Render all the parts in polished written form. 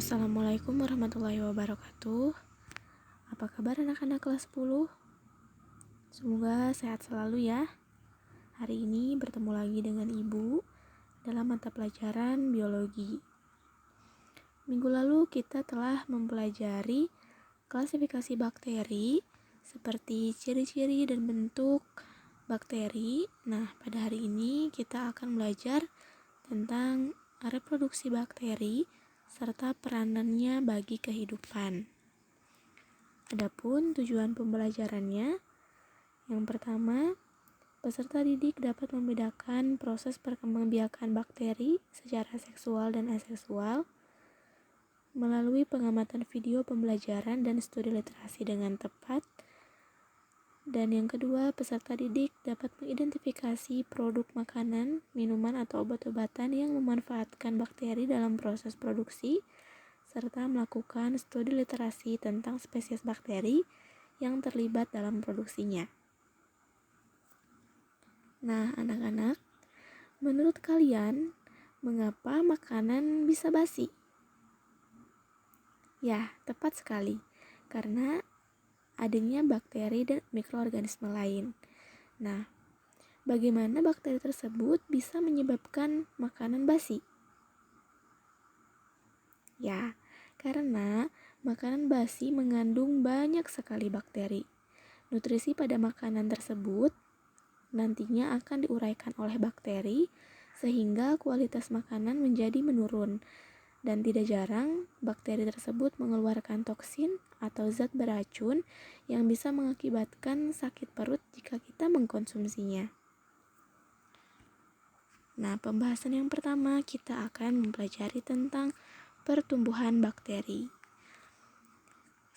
Assalamualaikum warahmatullahi wabarakatuh. Apa kabar anak-anak kelas 10? Semoga sehat selalu ya. Hari ini bertemu lagi dengan Ibu dalam mata pelajaran biologi. Minggu lalu kita telah mempelajari klasifikasi bakteri seperti ciri-ciri dan bentuk bakteri. Nah, pada hari ini kita akan belajar tentang reproduksi bakteri serta peranannya bagi kehidupan. Adapun tujuan pembelajarannya, yang pertama, peserta didik dapat membedakan proses perkembangbiakan bakteri secara seksual dan aseksual melalui pengamatan video pembelajaran dan studi literasi dengan tepat. Dan yang kedua, peserta didik dapat mengidentifikasi produk makanan, minuman, atau obat-obatan yang memanfaatkan bakteri dalam proses produksi, serta melakukan studi literasi tentang spesies bakteri yang terlibat dalam produksinya. Nah, anak-anak, menurut kalian, mengapa makanan bisa basi? Ya, tepat sekali, karena adanya bakteri dan mikroorganisme lain. Nah, bagaimana bakteri tersebut bisa menyebabkan makanan basi? Ya, karena makanan basi mengandung banyak sekali bakteri. Nutrisi pada makanan tersebut nantinya akan diuraikan oleh bakteri sehingga kualitas makanan menjadi menurun. Dan tidak jarang, bakteri tersebut mengeluarkan toksin atau zat beracun yang bisa mengakibatkan sakit perut jika kita mengkonsumsinya. Nah, pembahasan yang pertama kita akan mempelajari tentang pertumbuhan bakteri.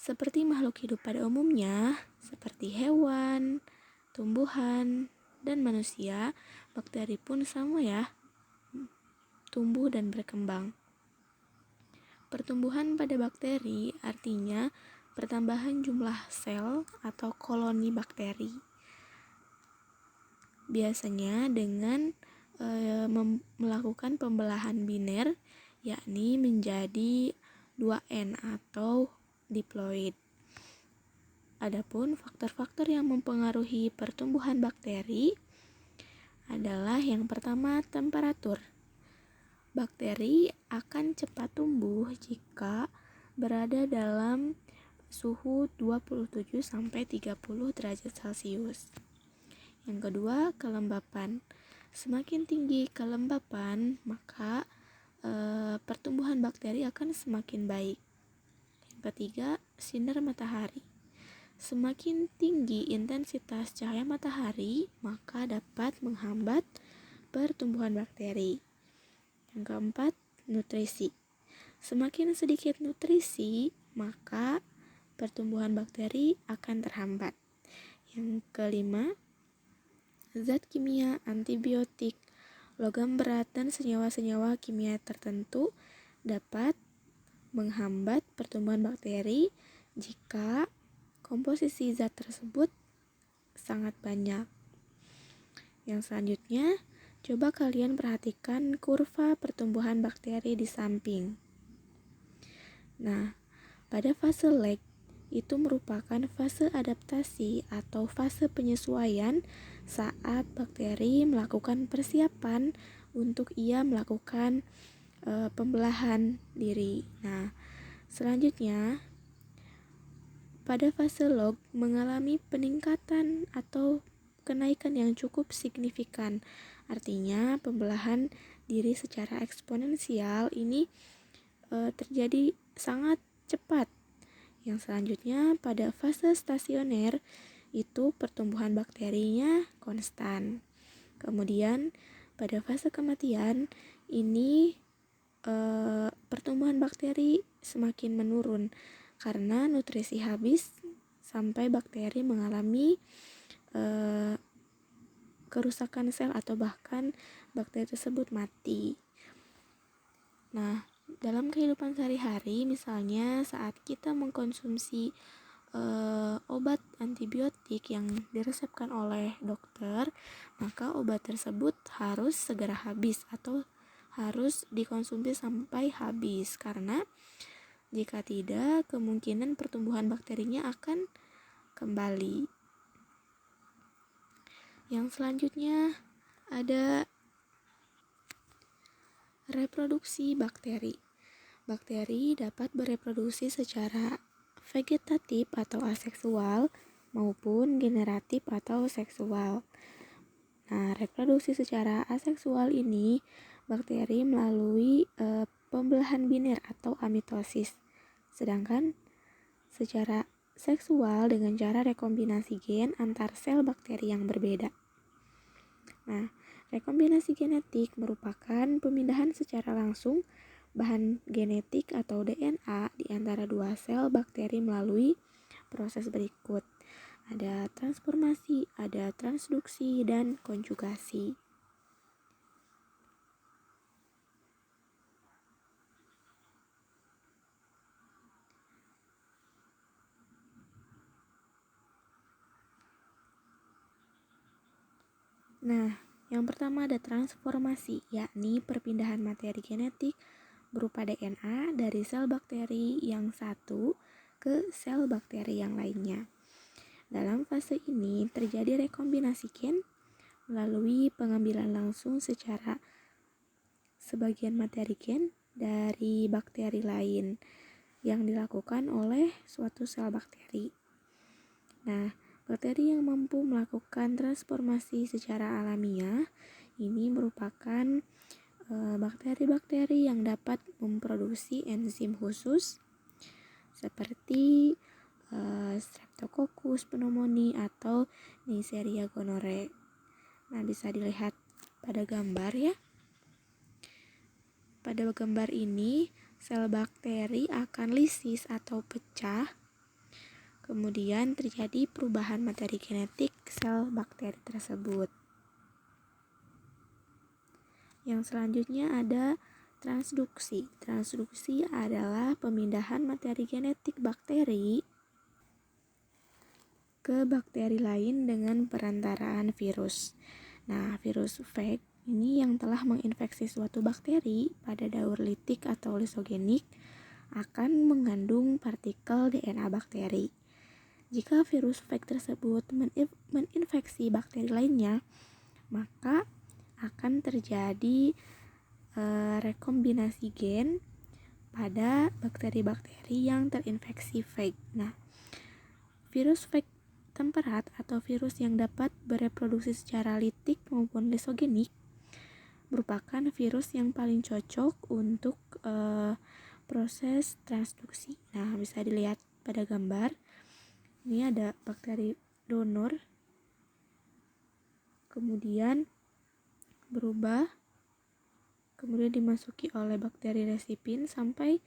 Seperti makhluk hidup pada umumnya, seperti hewan, tumbuhan, dan manusia, bakteri pun sama ya, tumbuh dan berkembang. Pertumbuhan pada bakteri artinya pertambahan jumlah sel atau koloni bakteri. Biasanya dengan melakukan pembelahan biner, yakni menjadi 2N atau diploid. Adapun faktor-faktor yang mempengaruhi pertumbuhan bakteri adalah yang pertama, temperatur. Bakteri akan cepat tumbuh jika berada dalam suhu 27-30 derajat Celcius. Yang kedua, kelembapan. Semakin tinggi kelembapan, maka pertumbuhan bakteri akan semakin baik. Yang ketiga, sinar matahari. Semakin tinggi intensitas cahaya matahari, maka dapat menghambat pertumbuhan bakteri. Yang keempat, nutrisi. Semakin sedikit nutrisi, maka pertumbuhan bakteri akan terhambat. Yang kelima, zat kimia, antibiotik, logam berat, dan senyawa-senyawa kimia tertentu dapat menghambat pertumbuhan bakteri jika komposisi zat tersebut sangat banyak. Yang selanjutnya, coba kalian perhatikan kurva pertumbuhan bakteri di samping. Nah, pada fase lag itu merupakan fase adaptasi atau fase penyesuaian saat bakteri melakukan persiapan untuk ia melakukan pembelahan diri. Nah, selanjutnya pada fase log mengalami peningkatan atau kenaikan yang cukup signifikan. Artinya pembelahan diri secara eksponensial ini terjadi sangat cepat. Yang selanjutnya pada fase stasioner itu pertumbuhan bakterinya konstan. Kemudian pada fase kematian ini pertumbuhan bakteri semakin menurun karena nutrisi habis sampai bakteri mengalami kerusakan sel atau bahkan bakteri tersebut mati. Nah, dalam kehidupan sehari-hari, misalnya saat kita mengkonsumsi obat antibiotik yang diresepkan oleh dokter, maka obat tersebut harus segera habis atau harus dikonsumsi sampai habis karena Jika tidak, kemungkinan pertumbuhan bakterinya akan kembali. Yang selanjutnya ada reproduksi bakteri. Bakteri dapat bereproduksi secara vegetatif atau aseksual maupun generatif atau seksual. Nah, reproduksi secara aseksual ini bakteri melalui pembelahan biner atau amitosis. Sedangkan secara seksual dengan cara rekombinasi gen antar sel bakteri yang berbeda. Nah, rekombinasi genetik merupakan pemindahan secara langsung bahan genetik atau DNA di antara dua sel bakteri melalui proses berikut. Ada transformasi, ada transduksi, dan konjugasi. Nah, yang pertama ada transformasi, yakni perpindahan materi genetik berupa DNA dari sel bakteri yang satu ke sel bakteri yang lainnya. Dalam fase ini terjadi rekombinasi gen melalui pengambilan langsung secara sebagian materi gen dari bakteri lain yang dilakukan oleh suatu sel bakteri. Nah, bakteri yang mampu melakukan transformasi secara alamiah ini merupakan bakteri-bakteri yang dapat memproduksi enzim khusus seperti Streptococcus pneumoniae atau Neisseria gonorrhoeae. Nah, bisa dilihat pada gambar ya. Pada gambar ini, sel bakteri akan lisis atau pecah. Kemudian terjadi perubahan materi genetik sel bakteri tersebut. Yang selanjutnya ada transduksi. Transduksi adalah pemindahan materi genetik bakteri ke bakteri lain dengan perantaraan virus. Nah, virus phage ini yang telah menginfeksi suatu bakteri pada daur litik atau lisogenik akan mengandung partikel DNA bakteri. Jika virus phage tersebut menginfeksi bakteri lainnya, maka akan terjadi rekombinasi gen pada bakteri-bakteri yang terinfeksi phage. Nah, virus phage temperat atau virus yang dapat bereproduksi secara litik maupun lisogenik merupakan virus yang paling cocok untuk proses transduksi. Nah, bisa dilihat pada gambar. Ini ada bakteri donor, kemudian berubah, kemudian dimasuki oleh bakteri resipien sampai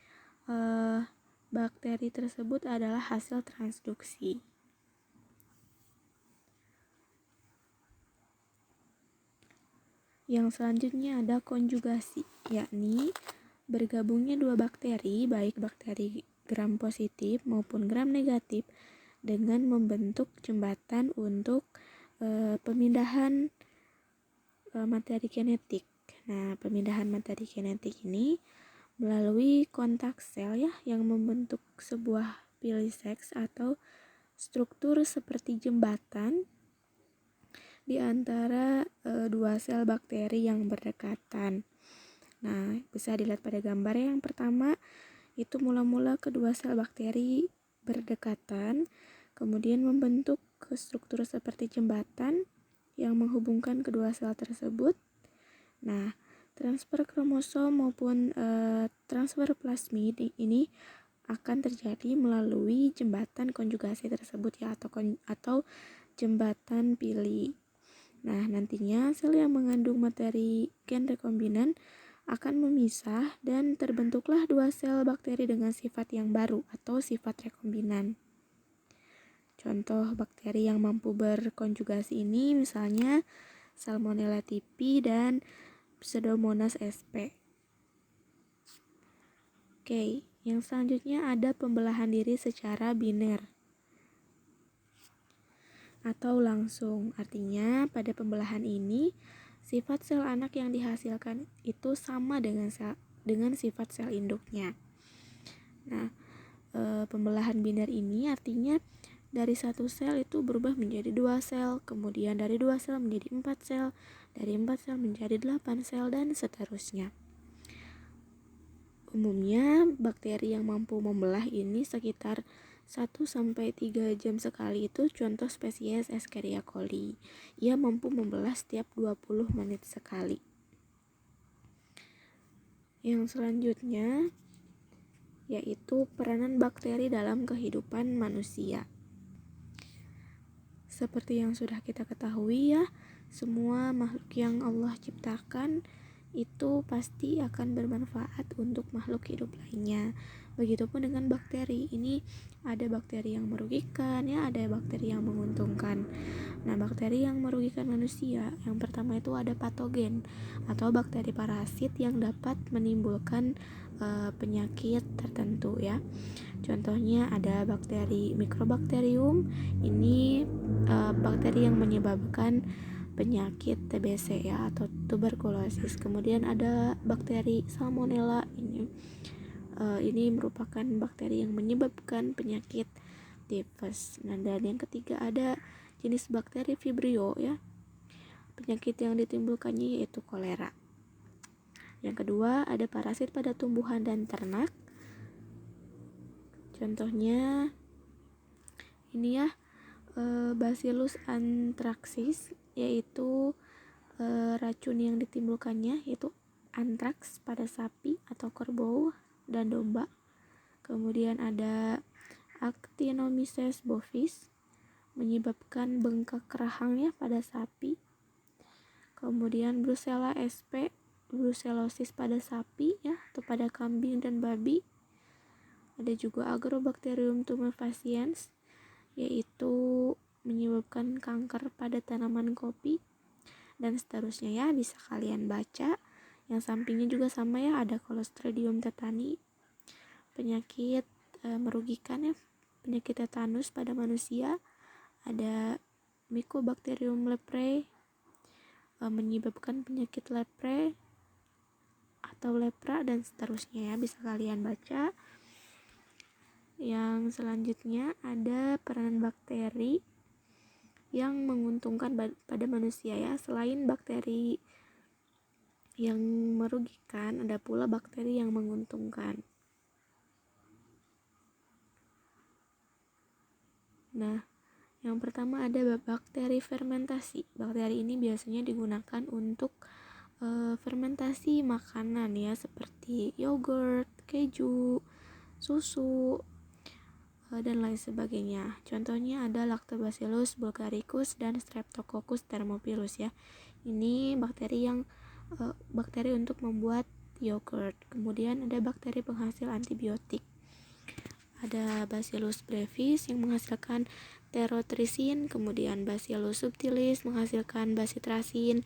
bakteri tersebut adalah hasil transduksi. Yang selanjutnya ada konjugasi, yakni bergabungnya dua bakteri, baik bakteri gram positif maupun gram negatif, dengan membentuk jembatan untuk pemindahan materi genetik. Nah, pemindahan materi genetik ini melalui kontak sel ya, yang membentuk sebuah piliseks atau struktur seperti jembatan di antara dua sel bakteri yang berdekatan. Nah, bisa dilihat pada gambar yang pertama, itu mula-mula kedua sel bakteri berdekatan, kemudian membentuk struktur seperti jembatan yang menghubungkan kedua sel tersebut. Nah, transfer kromosom maupun transfer plasmid ini akan terjadi melalui jembatan konjugasi tersebut ya, atau jembatan pili. Nah, nantinya sel yang mengandung materi gen rekombinan akan memisah dan terbentuklah dua sel bakteri dengan sifat yang baru atau sifat rekombinan. Contoh bakteri yang mampu berkonjugasi ini misalnya Salmonella typhi dan Pseudomonas sp. Oke, yang selanjutnya ada pembelahan diri secara biner atau langsung. Artinya pada pembelahan ini sifat sel anak yang dihasilkan itu sama dengan sifat sel induknya. Nah, pembelahan binar ini artinya dari satu sel itu berubah menjadi 2 sel, kemudian dari 2 sel menjadi 4 sel, dari 4 sel menjadi 8 sel, dan seterusnya. Umumnya bakteri yang mampu membelah ini sekitar 1-3 jam sekali, itu contoh spesies Escherichia coli. Ia mampu membelah setiap 20 menit sekali. Yang selanjutnya yaitu peranan bakteri dalam kehidupan manusia. Seperti yang sudah kita ketahui ya, semua makhluk yang Allah ciptakan itu pasti akan bermanfaat untuk makhluk hidup lainnya. Begitupun dengan bakteri. Ini ada bakteri yang merugikan ya, ada bakteri yang menguntungkan. Nah, bakteri yang merugikan manusia, yang pertama itu ada patogen atau bakteri parasit yang dapat menimbulkan penyakit tertentu ya. Contohnya ada bakteri Mycobacterium. Ini bakteri yang menyebabkan penyakit TBC ya, atau tuberkulosis. Kemudian ada bakteri Salmonella. Ini merupakan bakteri yang menyebabkan penyakit tifus. Nah, dan yang ketiga ada jenis bakteri Vibrio ya. Penyakit yang ditimbulkannya yaitu kolera. Yang kedua ada parasit pada tumbuhan dan ternak. Contohnya ini ya, Bacillus anthracis, yaitu racun yang ditimbulkannya yaitu antraks pada sapi atau kerbau dan domba. Kemudian ada Actinomyces bovis, menyebabkan bengkak rahangnya pada sapi. Kemudian Brucella sp, brucellosis pada sapi ya, atau pada kambing dan babi. Ada juga Agrobacterium tumefaciens, yaitu menyebabkan kanker pada tanaman kopi, dan seterusnya ya, bisa kalian baca. Yang sampingnya juga sama ya, ada Clostridium tetani, penyakit merugikan ya, penyakit tetanus pada manusia. Ada Mycobacterium leprae, menyebabkan penyakit lepre atau lepra, dan seterusnya ya, bisa kalian baca. Yang selanjutnya ada peranan bakteri yang menguntungkan pada manusia ya. Selain bakteri yang merugikan, ada pula bakteri yang menguntungkan. Nah, yang pertama ada bakteri fermentasi. Bakteri ini biasanya digunakan untuk fermentasi makanan ya, seperti yogurt, keju, susu, dan lain sebagainya. Contohnya ada Lactobacillus bulgaricus dan Streptococcus thermophilus ya. Ini bakteri untuk membuat yogurt. Kemudian ada bakteri penghasil antibiotik. Ada Bacillus brevis yang menghasilkan terotrisin, kemudian Bacillus subtilis menghasilkan bacitracin,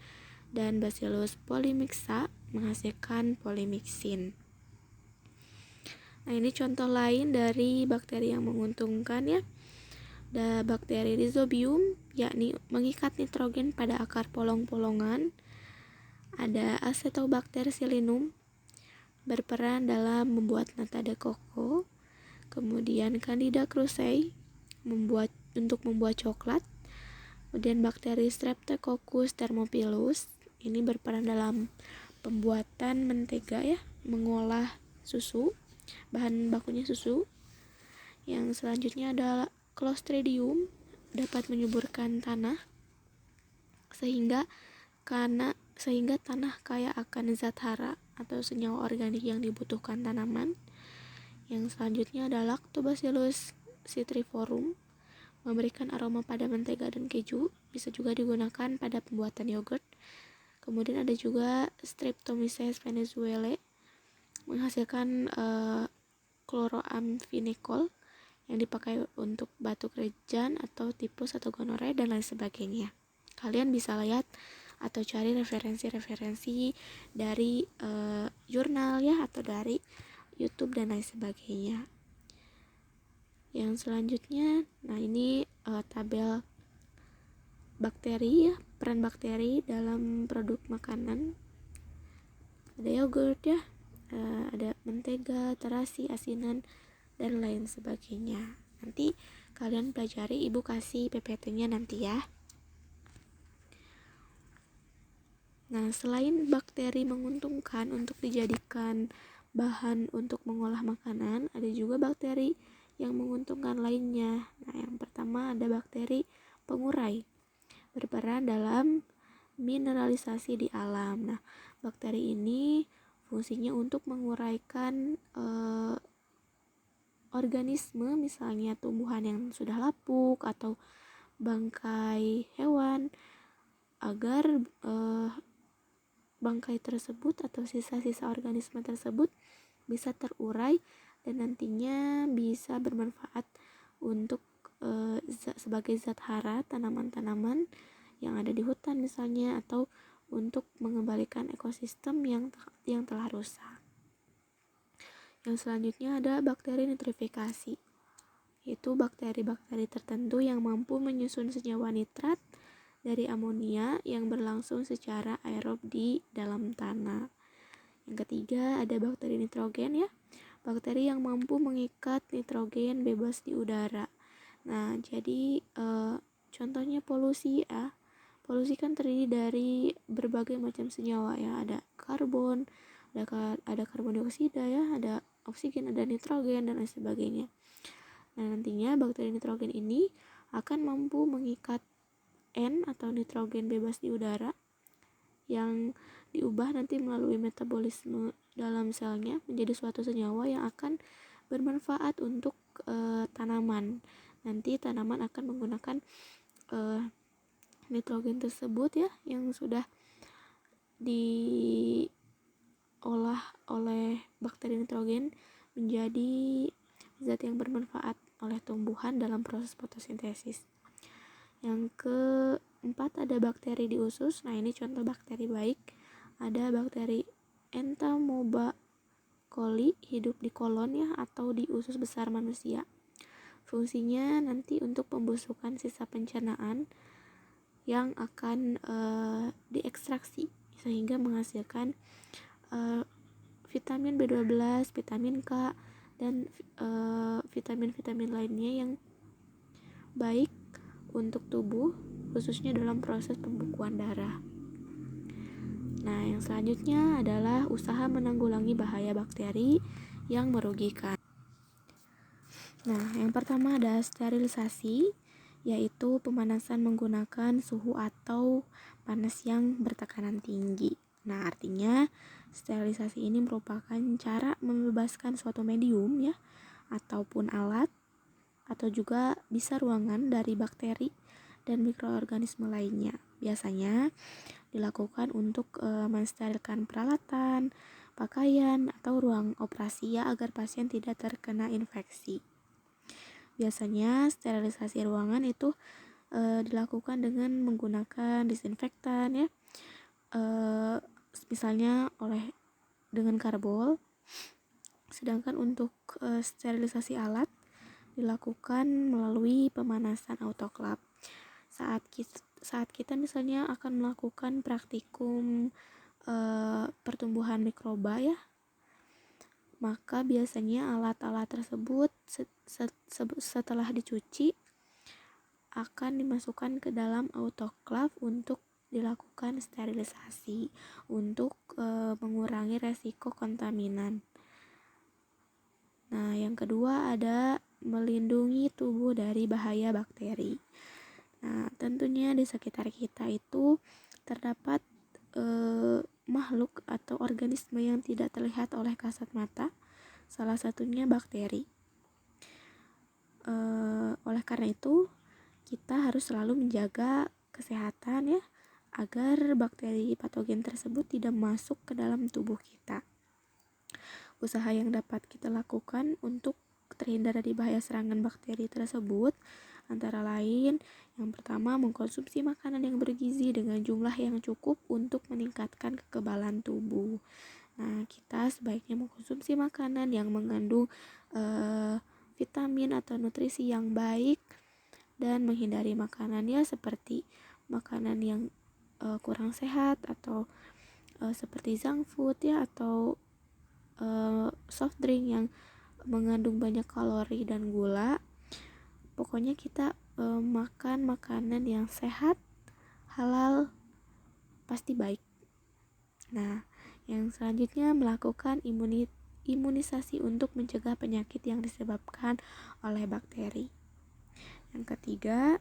dan Bacillus polymixa menghasilkan polymyxin. Nah, ini contoh lain dari bakteri yang menguntungkan ya. Ada bakteri Rhizobium, yakni mengikat nitrogen pada akar polong-polongan. Ada Acetobacter pseudomonas, berperan dalam membuat nata de coco. Kemudian Candida krusei, untuk membuat coklat. Kemudian bakteri Streptococcus thermophilus, ini berperan dalam pembuatan mentega ya, mengolah susu, bahan bakunya susu. Yang selanjutnya adalah Clostridium, dapat menyuburkan tanah sehingga tanah kaya akan zat hara atau senyawa organik yang dibutuhkan tanaman. Yang selanjutnya adalah Lactobacillus citriforum, memberikan aroma pada mentega dan keju, bisa juga digunakan pada pembuatan yogurt. Kemudian ada juga Streptomyces venezuelae, menghasilkan chloroamphenicol yang dipakai untuk batuk rejan atau tipus atau gonorea dan lain sebagainya. Kalian bisa lihat atau cari referensi-referensi dari jurnal ya, atau dari YouTube dan lain sebagainya. Yang selanjutnya, nah ini tabel bakteri ya, peran bakteri dalam produk makanan. Ada yogurt ya, ada mentega, terasi, asinan, dan lain sebagainya. Nanti kalian pelajari, ibu kasih PPT-nya nanti ya. Nah, selain bakteri menguntungkan untuk dijadikan bahan untuk mengolah makanan, ada juga bakteri yang menguntungkan lainnya. Nah, yang pertama ada bakteri pengurai, berperan dalam mineralisasi di alam. Nah, bakteri ini fungsinya untuk menguraikan organisme, misalnya tumbuhan yang sudah lapuk atau bangkai hewan, agar bangkai tersebut atau sisa-sisa organisme tersebut bisa terurai dan nantinya bisa bermanfaat untuk sebagai zat hara tanaman-tanaman yang ada di hutan misalnya, atau untuk mengembalikan ekosistem yang telah rusak. Yang selanjutnya ada bakteri nitrifikasi, yaitu bakteri-bakteri tertentu yang mampu menyusun senyawa nitrat dari amonia yang berlangsung secara aerob di dalam tanah. Yang ketiga ada bakteri nitrogen ya, bakteri yang mampu mengikat nitrogen bebas di udara. Nah, jadi contohnya polusi ya. Polusi kan terdiri dari berbagai macam senyawa ya, ada karbon, ada karbon dioksida ya, ada oksigen, ada nitrogen dan lain sebagainya. Nah, nantinya bakteri nitrogen ini akan mampu mengikat N atau nitrogen bebas di udara yang diubah nanti melalui metabolisme dalam selnya menjadi suatu senyawa yang akan bermanfaat untuk tanaman. Nanti tanaman akan menggunakan nitrogen tersebut ya yang sudah diolah oleh bakteri nitrogen menjadi zat yang bermanfaat oleh tumbuhan dalam proses fotosintesis. Yang keempat ada bakteri di usus. Nah, ini contoh bakteri baik. Ada bakteri Entamoeba-coli hidup di kolon ya atau di usus besar manusia. Fungsinya nanti untuk pembusukan sisa pencernaan yang akan diekstraksi sehingga menghasilkan vitamin B12, vitamin K dan vitamin-vitamin lainnya yang baik untuk tubuh, khususnya dalam proses pembukuan darah. Nah, yang selanjutnya adalah usaha menanggulangi bahaya bakteri yang merugikan. Nah, yang pertama ada sterilisasi, yaitu pemanasan menggunakan suhu atau panas yang bertekanan tinggi. Nah, artinya sterilisasi ini merupakan cara membebaskan suatu medium ya, ataupun alat atau juga bisa ruangan dari bakteri dan mikroorganisme lainnya. Biasanya dilakukan untuk mensterilkan peralatan, pakaian, atau ruang operasi ya agar pasien tidak terkena infeksi. Biasanya sterilisasi ruangan itu dilakukan dengan menggunakan disinfektan ya, misalnya dengan karbol. Sedangkan untuk sterilisasi alat dilakukan melalui pemanasan autoklav. Saat kita misalnya akan melakukan praktikum pertumbuhan mikroba ya, maka biasanya alat-alat tersebut setelah dicuci akan dimasukkan ke dalam autoklav untuk dilakukan sterilisasi untuk mengurangi resiko kontaminan. Nah, yang kedua ada melindungi tubuh dari bahaya bakteri. Nah, tentunya di sekitar kita itu terdapat makhluk atau organisme yang tidak terlihat oleh kasat mata, salah satunya bakteri. Oleh karena itu, kita harus selalu menjaga kesehatan ya, agar bakteri patogen tersebut tidak masuk ke dalam tubuh kita. Usaha yang dapat kita lakukan untuk terhindar dari bahaya serangan bakteri tersebut antara lain, yang pertama mengkonsumsi makanan yang bergizi dengan jumlah yang cukup untuk meningkatkan kekebalan tubuh. Nah, kita sebaiknya mengkonsumsi makanan yang mengandung vitamin atau nutrisi yang baik dan menghindari makanan ya seperti makanan yang kurang sehat atau seperti junk food ya atau soft drink yang mengandung banyak kalori dan gula. Pokoknya kita makan makanan yang sehat, halal, pasti baik. Nah, yang selanjutnya melakukan imunisasi untuk mencegah penyakit yang disebabkan oleh bakteri. Yang ketiga,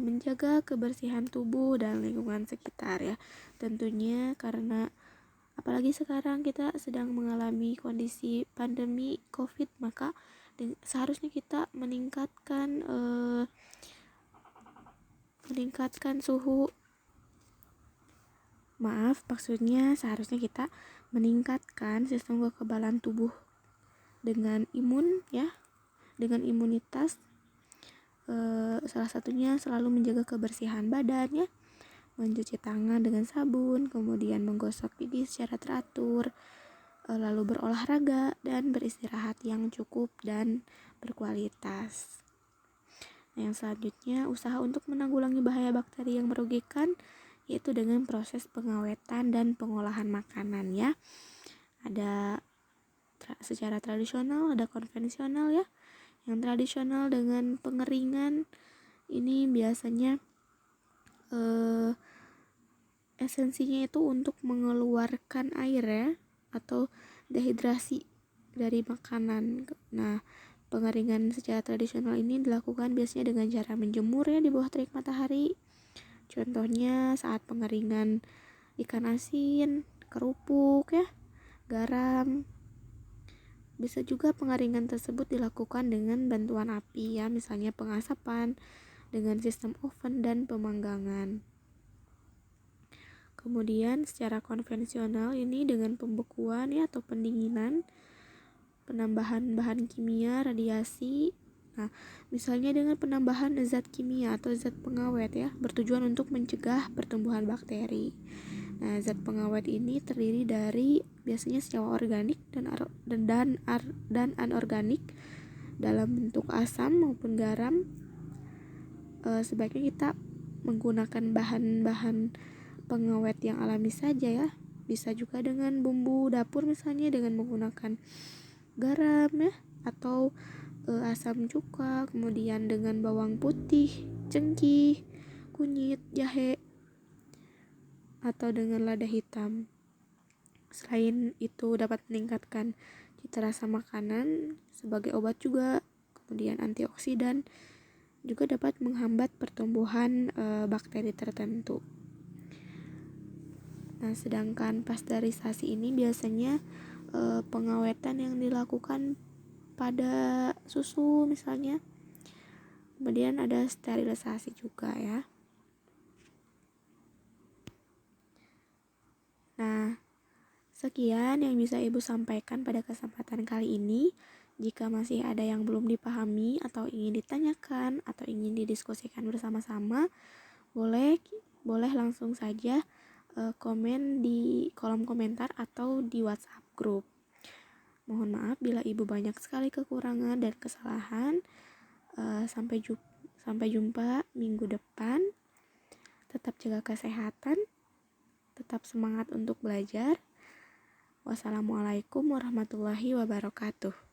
menjaga kebersihan tubuh dan lingkungan sekitar ya. Tentunya karena apalagi sekarang kita sedang mengalami kondisi pandemi COVID, maka seharusnya kita meningkatkan seharusnya kita meningkatkan sistem kekebalan tubuh dengan dengan imunitas. Salah satunya selalu menjaga kebersihan badan ya, mencuci tangan dengan sabun, kemudian menggosok gigi secara teratur, lalu berolahraga dan beristirahat yang cukup dan berkualitas. Nah, yang selanjutnya usaha untuk menanggulangi bahaya bakteri yang merugikan, yaitu dengan proses pengawetan dan pengolahan makanan ya. Ada secara tradisional, ada konvensional ya. Yang tradisional dengan pengeringan ini biasanya esensinya itu untuk mengeluarkan air ya, atau dehidrasi dari makanan. Nah, pengeringan secara tradisional ini dilakukan biasanya dengan cara menjemur ya di bawah terik matahari. Contohnya saat pengeringan ikan asin, kerupuk ya, garam. Bisa juga pengeringan tersebut dilakukan dengan bantuan api ya, misalnya pengasapan dengan sistem oven dan pemanggangan. Kemudian secara konvensional ini dengan pembekuan ya atau pendinginan, penambahan bahan kimia, radiasi. Nah, misalnya dengan penambahan zat kimia atau zat pengawet ya, bertujuan untuk mencegah pertumbuhan bakteri. Nah, zat pengawet ini terdiri dari biasanya senyawa organik dan anorganik dalam bentuk asam maupun garam. Sebaiknya kita menggunakan bahan-bahan pengawet yang alami saja ya. Bisa juga dengan bumbu dapur, misalnya dengan menggunakan garam ya, atau asam cuka, kemudian dengan bawang putih, cengkih, kunyit, jahe, atau dengan lada hitam. Selain itu dapat meningkatkan cita rasa makanan sebagai obat juga, kemudian antioksidan, juga dapat menghambat pertumbuhan bakteri tertentu. Nah, sedangkan pasteurisasi ini biasanya pengawetan yang dilakukan pada susu misalnya. Kemudian ada sterilisasi juga ya. Nah, sekian yang bisa Ibu sampaikan pada kesempatan kali ini. Jika masih ada yang belum dipahami atau ingin ditanyakan atau ingin didiskusikan bersama-sama, boleh langsung saja komen di kolom komentar atau di WhatsApp grup. Mohon maaf bila Ibu banyak sekali kekurangan dan kesalahan. Sampai jumpa minggu depan. Tetap jaga kesehatan, tetap semangat untuk belajar. Wassalamualaikum warahmatullahi wabarakatuh.